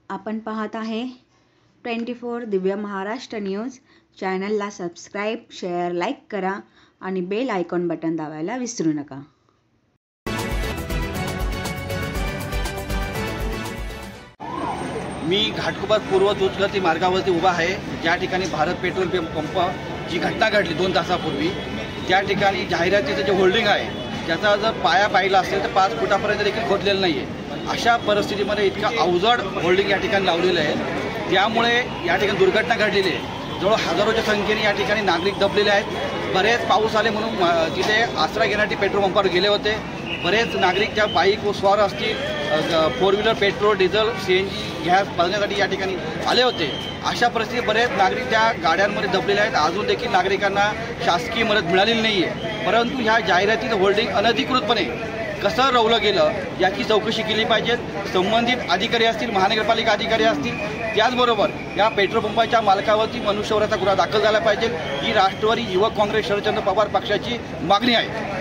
आपण पाहत आहे 24 दिव्य महाराष्ट्र न्यूज। चॅनलला सबस्क्राइब, शेअर, लाईक करा आणि बेल आयकॉन बटन दाबायला विसरू नका। मी घाटकोपर पूर्व दुधगती मार्गावरती उभा आहे, ज्या ठिकाणी भारत पेट्रोल पंप जी घटना घडली 2 तासापूर्वी, त्या ठिकाणी जाहिरातीचं जे होल्डिंग आहे त्याचा जर पाया पाहिला असेल तर 5 फुटापर्यंत देखील खोदलेलं नाही आहे। अशा परिस्थितीमध्ये इतका अवजड होल्डिंग या ठिकाणी लावलेलं आहे, त्यामुळे या ठिकाणी दुर्घटना घडलेली आहे। जवळ हजारोच्या संख्येने या ठिकाणी नागरिक दबलेले आहेत। बरेच पाऊस आले म्हणून तिथे आसरा घेण्यासाठी पेट्रोल पंपावर गेले होते। बरेच नागरिक ज्या बाईक व स्वार असतील, 4 wheeler petrol, diesel, CNG gas बघण्यासाठी या ठिकाणी आले होते। अशा परिस्थितीत बरेच नागरिक त्या गाड्यांमध्ये दबलेले आहेत। अजून देखील नागरिकांना शासकीय मदत मिळालेली नाही आहे, परंतु ह्या जाहिरातीचं होल्डिंग अनधिकृतपणे कसं रवलं गेलं याची चौकशी केली पाहिजे। संबंधित अधिकारी असतील, महानगरपालिका अधिकारी असतील, त्याचबरोबर या पेट्रोल पंपाच्या मालकावरती मनुष्यवधाचा गुन्हा दाखल झाला पाहिजे। ही राष्ट्रवादी युवक काँग्रेस शरदचंद्र पवार पक्षाची मागणी आहे।